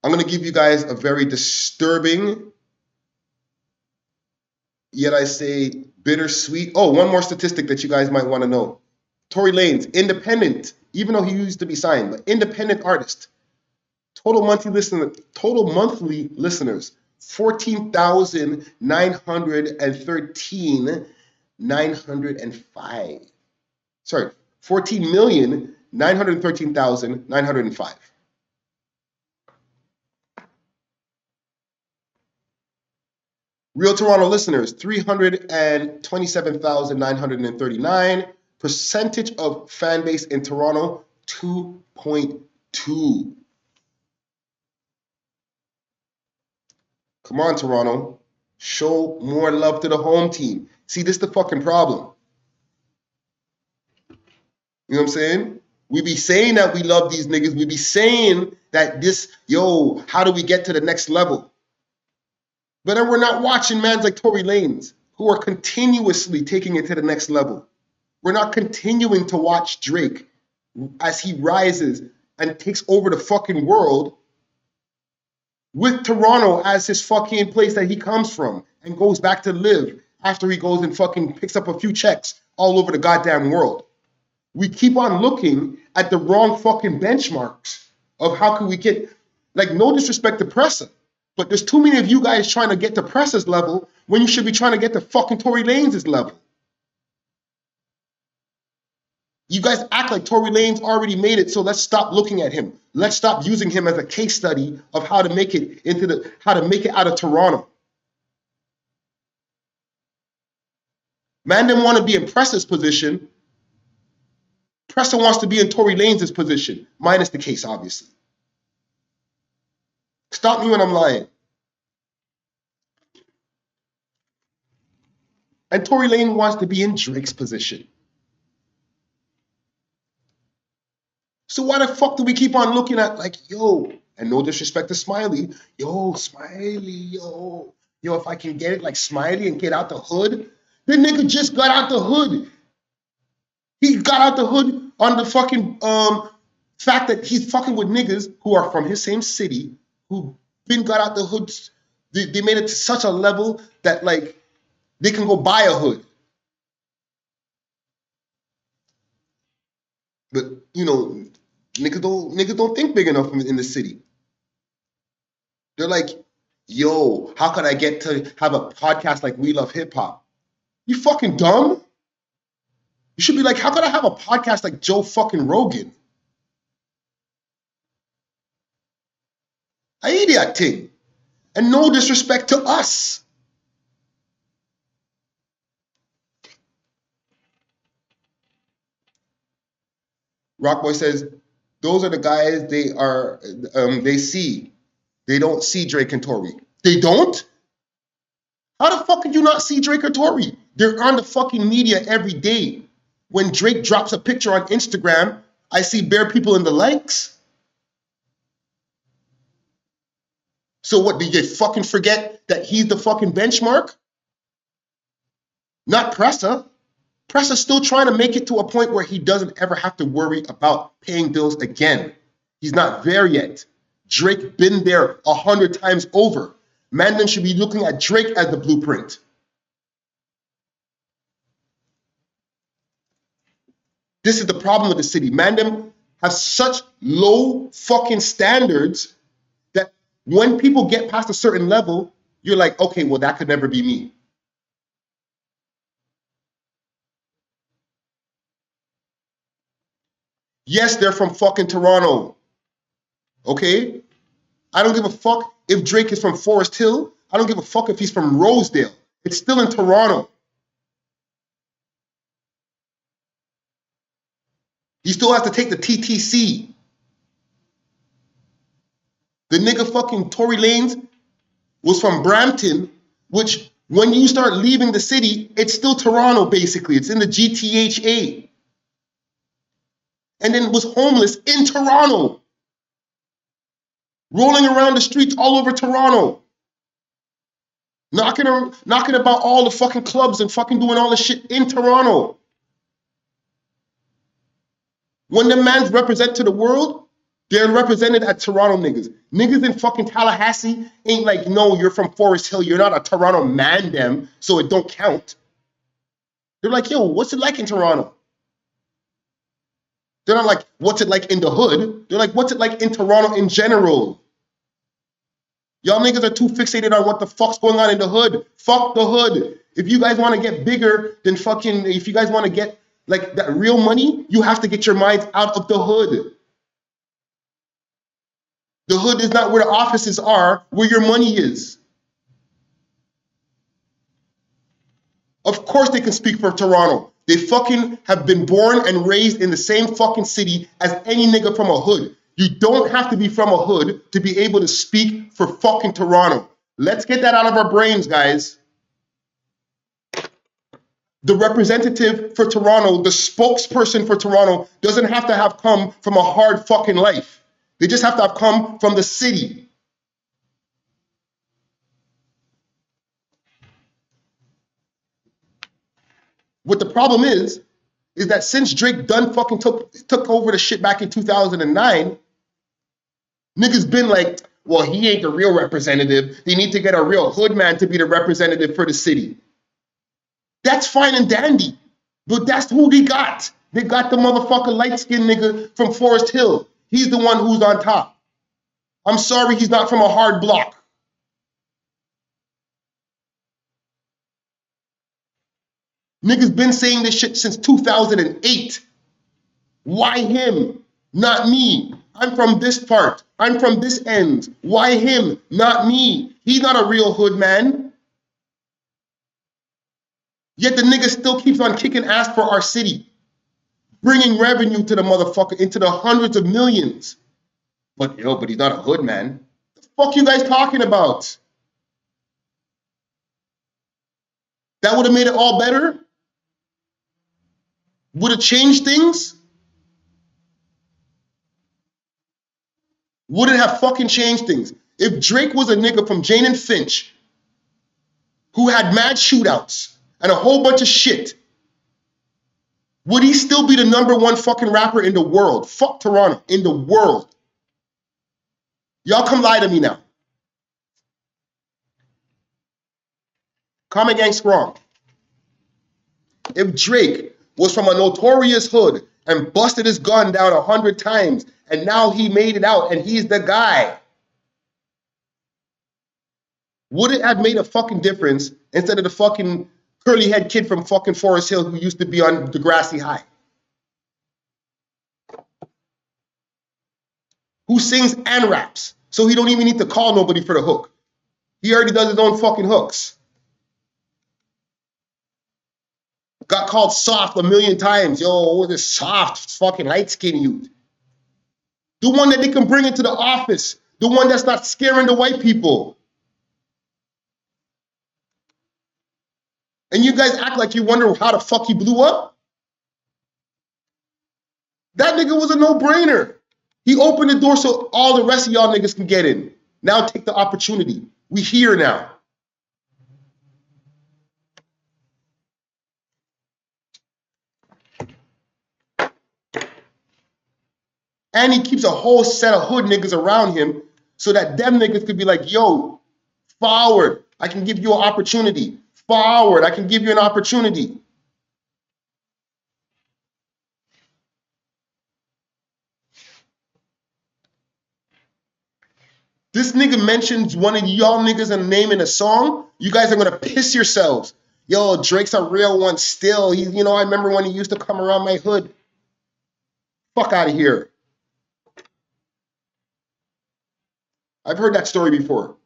I'm going to give you guys a very disturbing, yet I say bittersweet. Oh, one more statistic that you guys might want to know. Tory Lanez, independent, even though he used to be signed, but independent artist. Total monthly listeners, 14,913,905. Sorry, 14,913,905. Real Toronto listeners, 327,939. Percentage of fan base in Toronto, 2.2. Come on, Toronto. Show more love to the home team. See, this is the fucking problem. You know what I'm saying? We be saying that we love these niggas. We be saying that how do we get to the next level? But then we're not watching mans like Tory Lanez who are continuously taking it to the next level. We're not continuing to watch Drake as he rises and takes over the fucking world with Toronto as his fucking place that he comes from and goes back to live after he goes and fucking picks up a few checks all over the goddamn world. We keep on looking at the wrong fucking benchmarks of how can we get, like, no disrespect to Pressa, but there's too many of you guys trying to get to Pressa's level when you should be trying to get to fucking Tory Lanez's level. You guys act like Tory Lanez already made it, so let's stop looking at him. Let's stop using him as a case study of how to make it out of Toronto. Man didn't want to be in Pressa's position. Pressa wants to be in Tory Lanez's position, minus the case, obviously. Stop me when I'm lying. And Tory Lanez wants to be in Drake's position. So why the fuck do we keep on looking at, like, yo, and no disrespect to Smiley, Smiley, if I can get it like Smiley and get out the hood. The nigga just got out the hood. He got out the hood on the fucking fact that he's fucking with niggas who are from his same city, who been got out the hood. They made it to such a level that, like, they can go buy a hood. But, niggas don't think big enough in the city. They're like, yo, how could I get to have a podcast like We Love Hip Hop? You fucking dumb? You should be like, how could I have a podcast like Joe fucking Rogan? I eat that thing. And no disrespect to us. Rockboy says, those are the guys they see. They don't see Drake and Tory. They don't? How the fuck could you not see Drake or Tory? They're on the fucking media every day. When Drake drops a picture on Instagram, I see bare people in the likes. So what, did you fucking forget that he's the fucking benchmark? Not Pressa. Pressa's still trying to make it to a point where he doesn't ever have to worry about paying bills again. He's not there yet. Drake been there 100 times over. Mandan should be looking at Drake as the blueprint. This is the problem with the city. Mandan has such low fucking standards that when people get past a certain level, you're like, okay, well, that could never be me. Yes, they're from fucking Toronto. Okay? I don't give a fuck if Drake is from Forest Hill. I don't give a fuck if he's from Rosedale. It's still in Toronto. He still has to take the TTC. The nigga fucking Tory Lanez was from Brampton, which when you start leaving the city, it's still Toronto basically. It's in the GTHA. And then was homeless in Toronto. Rolling around the streets all over Toronto. Knocking about all the fucking clubs and fucking doing all the shit in Toronto. When the man's represent to the world, They're represented as Toronto niggas. Niggas in fucking Tallahassee ain't like, no, you're from Forest Hill. You're not a Toronto man, them, so it don't count. They're like, yo, what's it like in Toronto? They're not like, what's it like in the hood? They're like, what's it like in Toronto in general? Y'all niggas are too fixated on what the fuck's going on in the hood. Fuck the hood. If you guys want to get bigger, then fucking, if you guys want to get like that real money, you have to get your minds out of the hood. The hood is not where the offices are, where your money is. Of course they can speak for Toronto. They fucking have been born and raised in the same fucking city as any nigga from a hood. You don't have to be from a hood to be able to speak for fucking Toronto. Let's get that out of our brains, guys. The representative for Toronto, the spokesperson for Toronto, doesn't have to have come from a hard fucking life. They just have to have come from the city. What the problem is that since Drake done fucking took over the shit back in 2009, niggas been like, well, he ain't the real representative. They need to get a real hood man to be the representative for the city. That's fine and dandy, but that's who they got. They got the motherfucking light-skinned nigga from Forest Hill. He's the one who's on top. I'm sorry he's not from a hard block. Niggas been saying this shit since 2008. Why him? Not me. I'm from this part. I'm from this end. Why him? Not me. He's not a real hood man. Yet the nigga still keeps on kicking ass for our city, bringing revenue to the motherfucker into the hundreds of millions. But he's not a hood man. The fuck you guys talking about? That would have made it all better? Would it change things? Would it have fucking changed things? If Drake was a nigga from Jane and Finch who had mad shootouts and a whole bunch of shit, would he still be the #1 fucking rapper in the world? Fuck Toronto, in the world. Y'all come lie to me now. Comment gang strong. If Drake was from a notorious hood and busted his gun down 100 times and now he made it out and he's the guy, would it have made a fucking difference instead of the fucking curly head kid from fucking Forest Hill who used to be on Degrassi High? Who sings and raps, so he don't even need to call nobody for the hook. He already does his own fucking hooks. Got called soft a million times. Yo, this soft fucking light-skinned youth. The one that they can bring into the office. The one that's not scaring the white people. And you guys act like you wonder how the fuck he blew up? That nigga was a no-brainer. He opened the door so all the rest of y'all niggas can get in. Now take the opportunity. We here now. And he keeps a whole set of hood niggas around him so that them niggas could be like, yo, forward, I can give you an opportunity. Forward, I can give you an opportunity. This nigga mentions one of y'all niggas and name in a song, you guys are gonna piss yourselves. Yo, Drake's a real one still. He's, I remember when he used to come around my hood. Fuck out of here. I've heard that story before.